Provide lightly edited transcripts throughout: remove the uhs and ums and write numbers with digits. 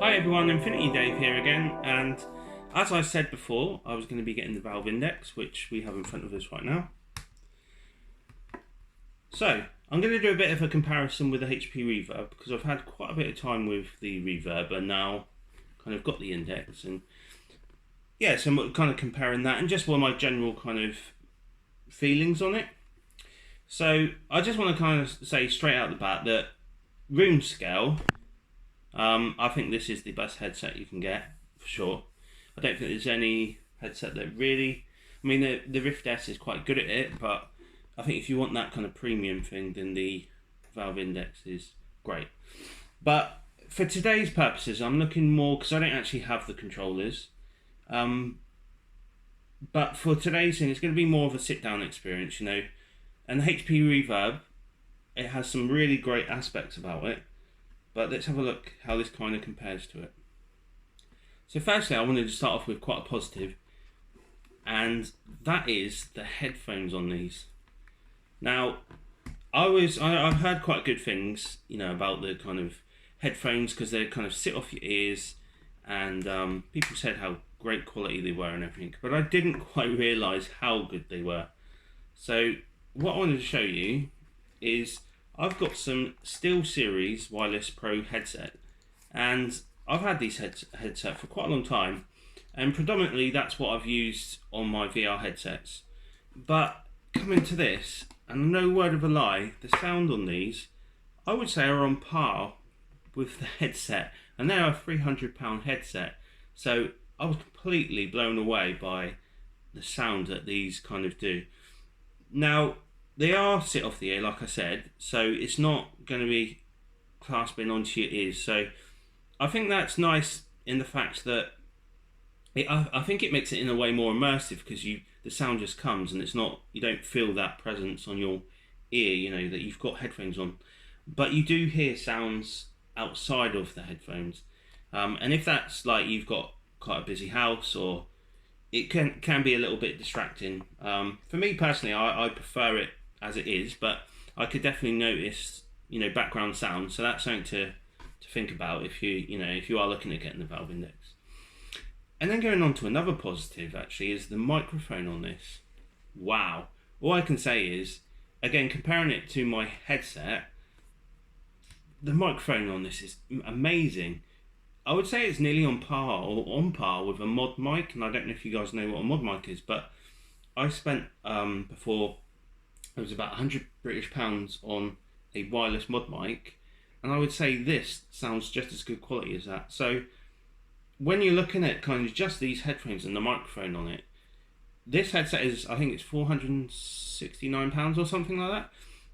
Hi everyone, Infinity Dave here again, and as I said before, I was going to be getting the Valve Index, which we have in front of us right now. So, I'm going to do a bit of a comparison with the HP Reverb, because I've had quite a bit of time with the Reverb, and now kind of got the Index, and yeah, so I'm kind of comparing that, and just what my general kind of feelings on it. So, I just want to kind of say straight out the bat that room scale, I think this is the best headset you can get, for sure. I don't think there's any headset that really... I mean, the Rift S is quite good at it, but I think if you want that kind of premium thing, then the Valve Index is great. But for today's purposes, I'm looking more, because I don't actually have the controllers, but for today's thing, it's going to be more of a sit-down experience, you know. And the HP Reverb, it has some really great aspects about it. But let's have a look how this kind of compares to it. So firstly, I wanted to start off with quite a positive, and that is the headphones on these. Now, I've heard quite good things, you know, about the kind of headphones, because they kind of sit off your ears, and people said how great quality they were and everything, but I didn't quite realise how good they were. So what I wanted to show you is I've got some SteelSeries Wireless Pro headset, and I've had these headset for quite a long time, and predominantly that's what I've used on my VR headsets. But coming to this, and no word of a lie, the sound on these, I would say are on par with the headset, and they're a £300 headset. So I was completely blown away by the sound that these kind of do. Now, they are sit off the ear, like I said, so it's not going to be clasping onto your ears. So I think that's nice in the fact that I think it makes it in a way more immersive, because the sound just comes and it's not, you don't feel that presence on your ear, you know, that you've got headphones on. But you do hear sounds outside of the headphones. And if that's like you've got quite a busy house, or it can be a little bit distracting. For me personally, I prefer it as it is, but I could definitely notice, you know, background sound. So that's something to think about if you are looking at getting the Valve Index. And then going on to another positive actually is the microphone on this. Wow. All I can say is, again, comparing it to my headset, the microphone on this is amazing. I would say it's nearly on par with a mod mic, and I don't know if you guys know what a mod mic is, but I spent before, it was about £100 on a wireless mod mic, and I would say this sounds just as good quality as that. So when you're looking at kind of just these headphones and the microphone on it, this headset is, I think it's £469 or something like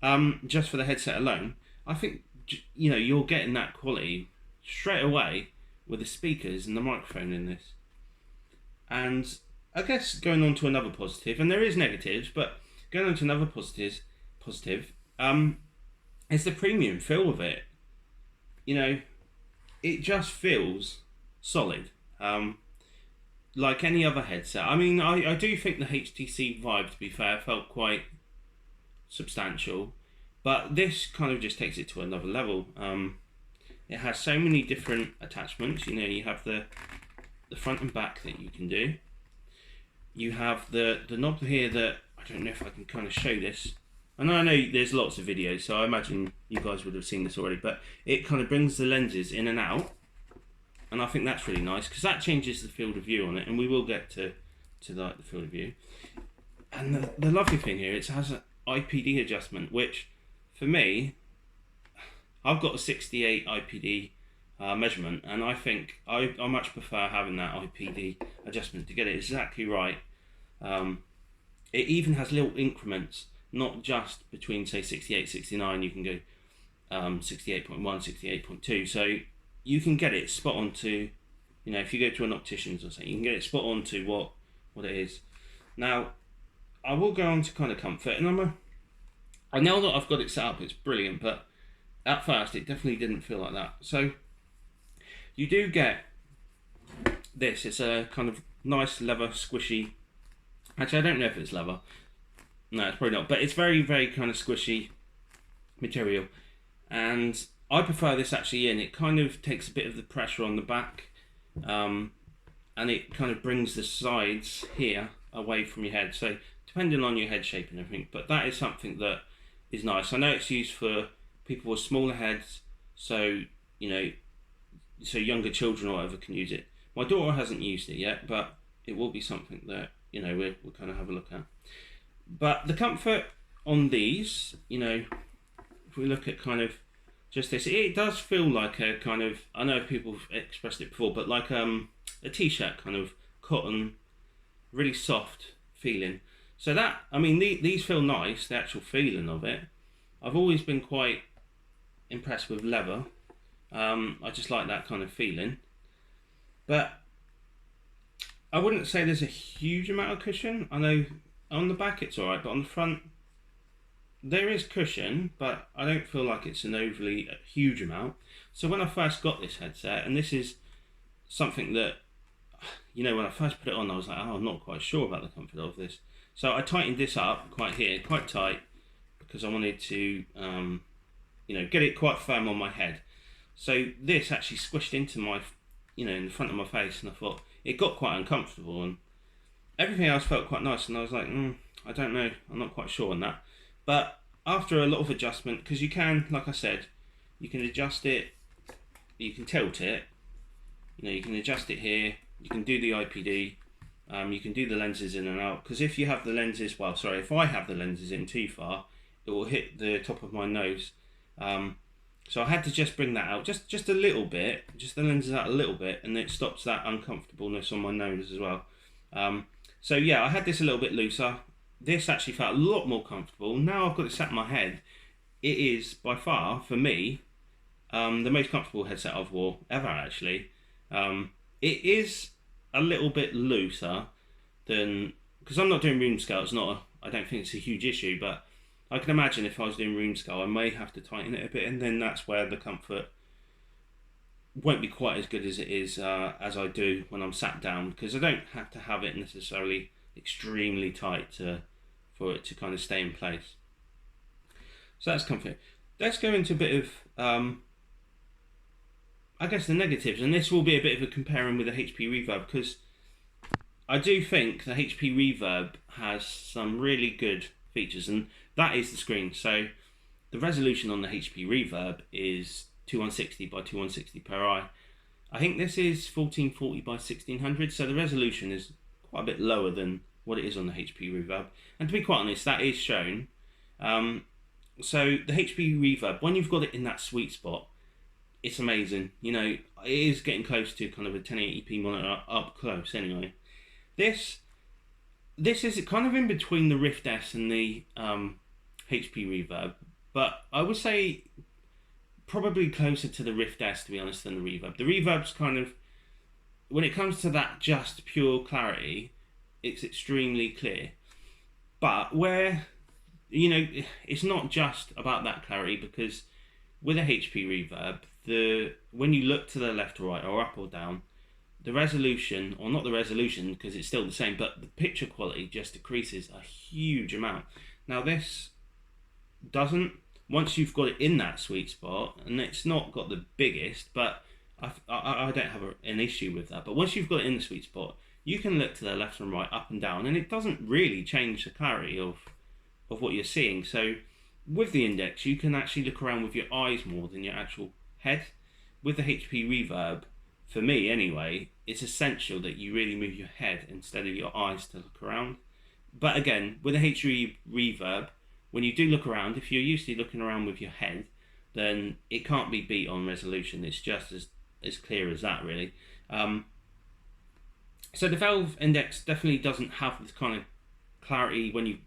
that, just for the headset alone. I think, you know, you're getting that quality straight away with the speakers and the microphone in this. And I guess going on to another positive, and there is negatives, but going on to another positive, is the premium feel of it. You know, it just feels solid, like any other headset. I mean, I do think the HTC Vive, to be fair, felt quite substantial, but this kind of just takes it to another level. It has so many different attachments. You know, you have the front and back that you can do. You have the knob here that, I don't know if I can kind of show this. And I know there's lots of videos, so I imagine you guys would have seen this already, but it kind of brings the lenses in and out. And I think that's really nice, because that changes the field of view on it, and we will get to the field of view. And the lovely thing here, it has an IPD adjustment, which for me, I've got a 68 IPD measurement, and I think I much prefer having that IPD adjustment to get it exactly right. It even has little increments, not just between, say, 68, 69, you can go 68.1, 68.2, so you can get it spot on to, you know, if you go to an optician's or something, you can get it spot on to what it is. Now, I will go on to kind of comfort, and I know that I've got it set up, it's brilliant, but at first it definitely didn't feel like that. So you do get this, it's a kind of nice leather squishy, actually I don't know if it's leather, no it's probably not, but it's very, very kind of squishy material, and I prefer this actually in. It kind of takes a bit of the pressure on the back, and it kind of brings the sides here away from your head. So depending on your head shape and everything, but that is something that is nice. I know it's used for people with smaller heads, so so younger children or whatever can use it. My daughter hasn't used it yet, but it will be something that we'll kind of have a look at. But the comfort on these, if we look at kind of just this, it does feel like a kind of, I know people have expressed it before, but like a t-shirt kind of cotton, really soft feeling. So that, I mean, these feel nice, the actual feeling of it. I've always been quite impressed with leather. I just like that kind of feeling. But I wouldn't say there's a huge amount of cushion. I know on the back it's alright, but on the front there is cushion, but I don't feel like it's an overly huge amount. So when I first got this headset, and this is something that, when I first put it on, I was like, oh, I'm not quite sure about the comfort of this. So I tightened this up quite tight, because I wanted to, get it quite firm on my head. So this actually squished into my, in the front of my face, and I thought it got quite uncomfortable, and everything else felt quite nice, and I was like, I don't know, I'm not quite sure on that. But after a lot of adjustment, because you can, like I said, you can adjust it, you can tilt it, you can adjust it here, you can do the IPD, you can do the lenses in and out, because if you have the lenses, if I have the lenses in too far, it will hit the top of my nose. So I had to just bring that out, just a little bit, just the lenses out a little bit, and it stops that uncomfortableness on my nose as well. So yeah, I had this a little bit looser. This actually felt a lot more comfortable. Now I've got it sat in my head, it is by far, for me, the most comfortable headset I've wore ever actually. It is a little bit looser than, because I'm not doing room scale, I don't think it's a huge issue, but I can imagine if I was doing room scale, I may have to tighten it a bit, and then that's where the comfort won't be quite as good as it is as I do when I'm sat down, because I don't have to have it necessarily extremely tight for it to kind of stay in place. So that's comfort. Let's go into a bit of I guess the negatives, and this will be a bit of a comparing with the HP Reverb, because I do think the HP Reverb has some really good features, and that is the screen. So the resolution on the HP Reverb is 2160 by 2160 per eye. I think this is 1440 by 1600, so the resolution is quite a bit lower than what it is on the HP Reverb. And to be quite honest, that is shown. So the HP Reverb, when you've got it in that sweet spot, it's amazing. It is getting close to kind of a 1080p monitor up close anyway. This is kind of in between the Rift S and the HP Reverb, but I would say probably closer to the Rift S, to be honest, than the Reverb. The Reverb's kind of, when it comes to that just pure clarity, it's extremely clear. But where, it's not just about that clarity, because with a HP Reverb, when you look to the left or right or up or down, the resolution, or not the resolution because it's still the same, but the picture quality just decreases a huge amount. Now this doesn't, once you've got it in that sweet spot, and it's not got the biggest, but I don't have an issue with that, but once you've got it in the sweet spot, you can look to the left and right, up and down, and it doesn't really change the clarity of what you're seeing. So with the Index, you can actually look around with your eyes more than your actual head. With the HP Reverb, for me anyway, it's essential that you really move your head instead of your eyes to look around. But again, with the HP Reverb, when you do look around, if you're used to looking around with your head, then it can't be beat on resolution. It's just as clear as that, really. So the Valve Index definitely doesn't have this kind of clarity when you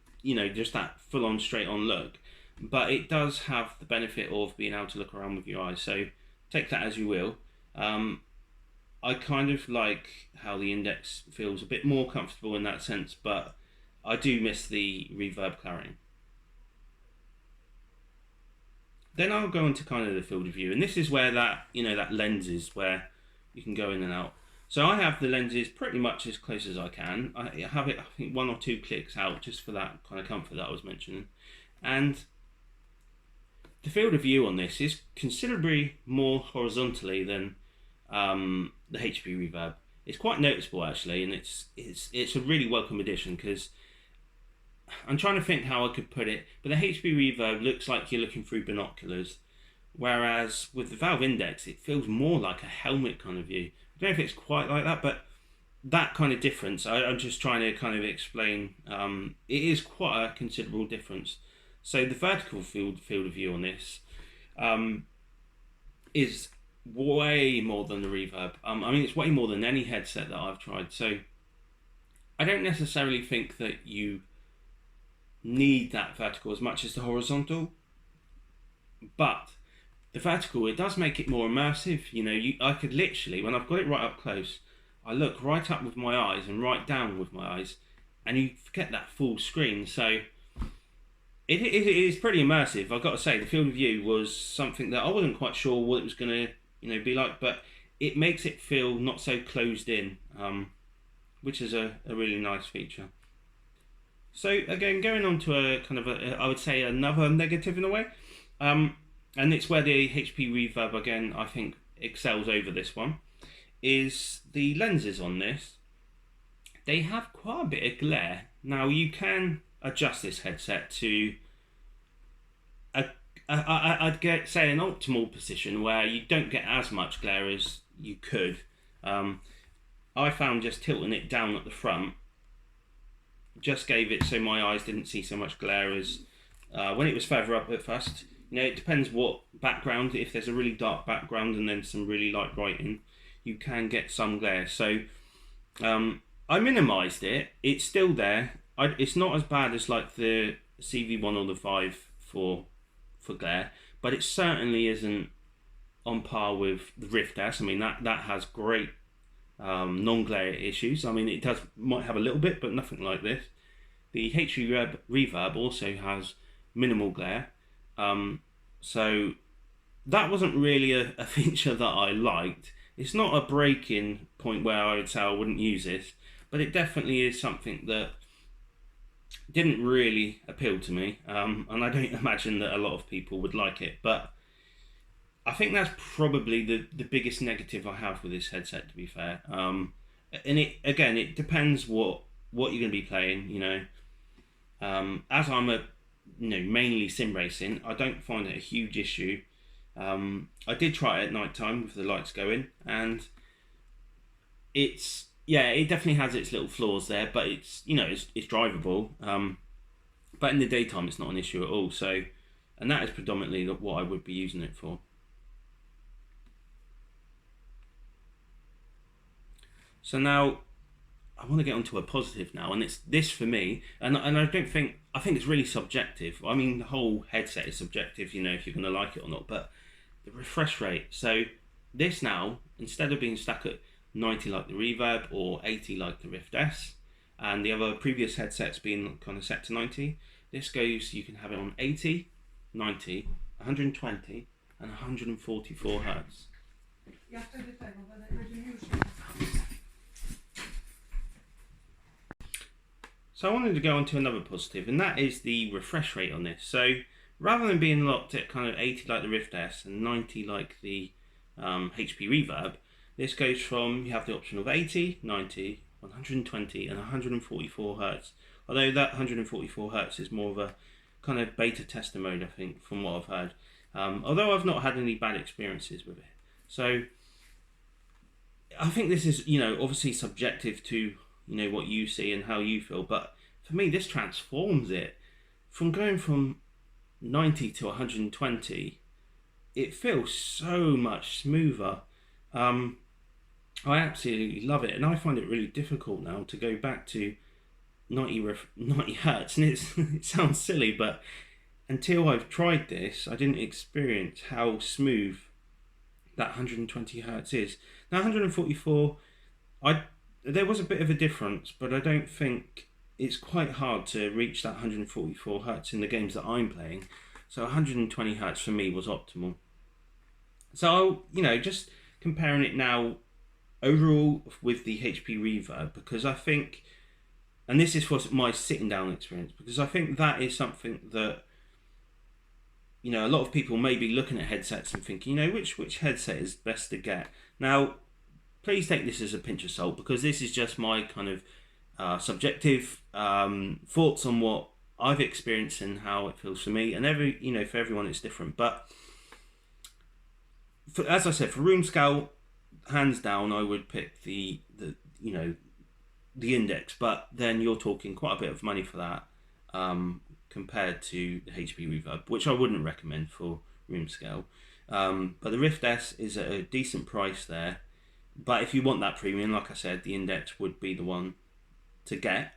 just that full-on straight-on look, but it does have the benefit of being able to look around with your eyes. So take that as you will. I kind of like how the Index feels a bit more comfortable in that sense, but I do miss the Reverb clarity. Then I'll go into kind of the field of view, and this is where that that lens is, where you can go in and out. So I have the lenses pretty much as close as I can. I have it, I think, 1 or 2 clicks out just for that kind of comfort that I was mentioning. And the field of view on this is considerably more horizontally than the HP Reverb. It's quite noticeable actually, and it's a really welcome addition, because I'm trying to think how I could put it, but the HP Reverb looks like you're looking through binoculars, whereas with the Valve Index it feels more like a helmet kind of view. I don't know if it's quite like that, but that kind of difference, I'm just trying to kind of explain. It is quite a considerable difference. So the vertical field of view on this is way more than the Reverb. I mean, it's way more than any headset that I've tried. So I don't necessarily think that you need that vertical as much as the horizontal, but the vertical, it does make it more immersive. You know, I could literally, when I've got it right up close, I look right up with my eyes and right down with my eyes, and you get that full screen. So it is pretty immersive. I've got to say, the field of view was something that I wasn't quite sure what it was going to be like, but it makes it feel not so closed in, which is a really nice feature. So again, going on to a kind of I would say another negative in a way, and it's where the HP Reverb again I think excels over this one, is the lenses on this. They have quite a bit of glare. Now you can adjust this headset to I'd say an optimal position where you don't get as much glare as you could. I found just tilting it down at the front just gave it so my eyes didn't see so much glare as when it was further up at first. You know, it depends what background. If there's a really dark background and then some really light writing, you can get some glare. So I minimised it. It's still there. It's not as bad as like the CV1 or the 5 for glare, but it certainly isn't on par with the Rift S. I mean, that has great non-glare issues. I mean, it might have a little bit, but nothing like this. The HP Reverb also has minimal glare, so that wasn't really a feature that I liked. It's not a break-in point where I would say I wouldn't use this, but it definitely is something that didn't really appeal to me, and I don't imagine that a lot of people would like it, but I think that's probably the biggest negative I have with this headset, to be fair. And it depends what you're going to be playing, you know. As I'm mainly sim racing, I don't find it a huge issue. I did try it at night time with the lights going, and it definitely has its little flaws there, but it's drivable. But in the daytime, it's not an issue at all. So, and that is predominantly what I would be using it for. So now I want to get onto a positive now, and it's this for me, and I think it's really subjective. I mean, the whole headset is subjective, you know, if you're going to like it or not, but the refresh rate. So this now, instead of being stuck at 90 like the Reverb or 80 like the Rift S, and the other previous headsets being kind of set to 90, this goes, you can have it on 80, 90, 120 and 144 Hertz. So I wanted to go on to another positive, and that is the refresh rate on this. So rather than being locked at kind of 80 like the Rift S and 90 like the HP Reverb, this goes from, you have the option of 80, 90, 120 and 144 Hertz. Although that 144 Hertz is more of a kind of beta tester mode, I think, from what I've heard. Although I've not had any bad experiences with it. So I think this is, obviously subjective to, what you see and how you feel. But for me, this transforms it. From going from 90 to 120, it feels so much smoother. I absolutely love it, and I find it really difficult now to go back to 90 Hertz, and it sounds silly, but until I've tried this, I didn't experience how smooth that 120 Hertz is. Now 144, there was a bit of a difference, but I don't think it's quite hard to reach that 144 Hertz in the games that I'm playing. So 120 Hertz for me was optimal. So, just comparing it now overall with the HP Reverb, because I think, and this is for my sitting down experience, because I think that is something that you know, a lot of people may be looking at headsets and thinking, you know, which headset is best to get. Now, please take this as a pinch of salt, because this is just my kind of subjective thoughts on what I've experienced and how it feels for me. And for everyone it's different. But as I said, for room scale, hands down, I would pick the the Index. But then you're talking quite a bit of money for that. Compared to the HP Reverb, which I wouldn't recommend for room scale. But the Rift S is at a decent price there. But if you want that premium, like I said, the Index would be the one to get.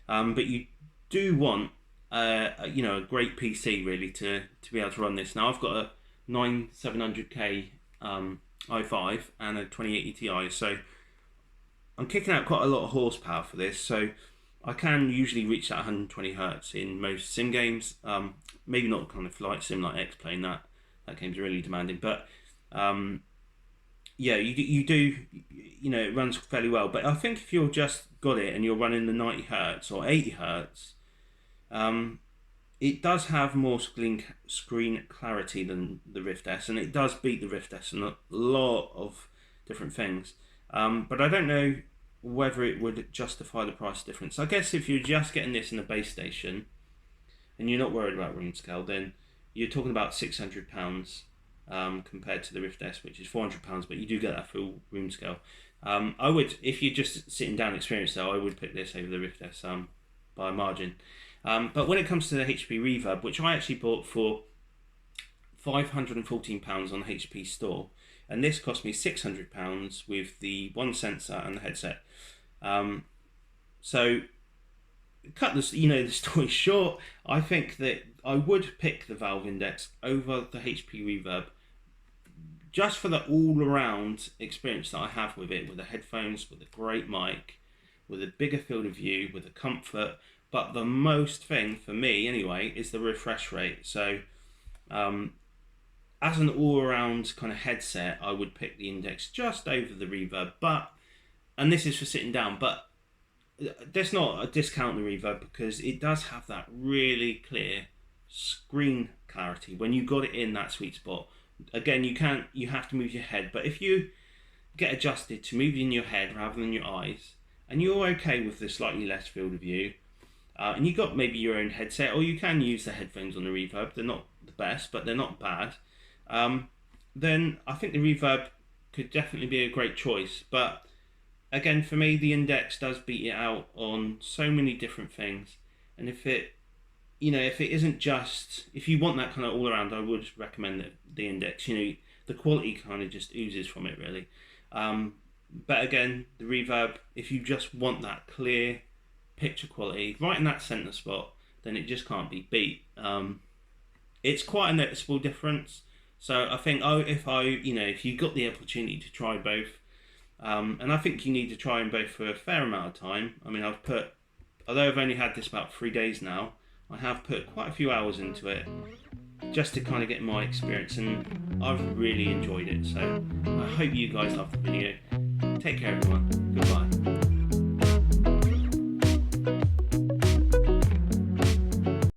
But you do want a great PC really to be able to run this. Now I've got a 9700K i5 and a 2080 Ti, so I'm kicking out quite a lot of horsepower for this. So I can usually reach that 120 Hz in most sim games. Maybe not kind of flight sim like X-Plane, that game's really demanding. But you do, it runs fairly well. But I think if you've just got it and you're running the 90 Hz or 80 Hz, it does have more screen clarity than the Rift S, and it does beat the Rift S in a lot of different things. But I don't know whether it would justify the price difference. I guess if you're just getting this in a base station and you're not worried about room scale, then you're talking about £600 compared to the Rift S, which is £400, but you do get that full room scale. I would, if you're just sitting down experience though, I would pick this over the Rift S by a margin. But when it comes to the HP Reverb, which I actually bought for £514 on the HP store, and this cost me £600 with the one sensor and the headset. So, cut the story short, I think that I would pick the Valve Index over the HP Reverb, just for the all-around experience that I have with it, with the headphones, with a great mic, with a bigger field of view, with the comfort. But the most thing for me, anyway, is the refresh rate. So, as an all-around kind of headset, I would pick the Index just over the Reverb. And this is for sitting down, but there's not a discount the Reverb, because it does have that really clear screen clarity when you got it in that sweet spot. Again, you have to move your head, but if you get adjusted to moving your head rather than your eyes, and you're okay with the slightly less field of view, and you got maybe your own headset, or you can use the headphones on the Reverb. They're not the best, but they're not bad. Then I think the Reverb could definitely be a great choice. But again, for me, the Index does beat it out on so many different things. And if it isn't just, if you want that kind of all around, I would recommend the Index. The quality kind of just oozes from it, really. But again, the Reverb, if you just want that clear picture quality right in that center spot, then it just can't be beat. It's quite a noticeable difference. So I think, if you got the opportunity to try both, and I think you need to try them both for a fair amount of time. I mean, although I've only had this about 3 days now, I have put quite a few hours into it just to kind of get my experience, and I've really enjoyed it. So I hope you guys loved the video. Take care, everyone. Goodbye.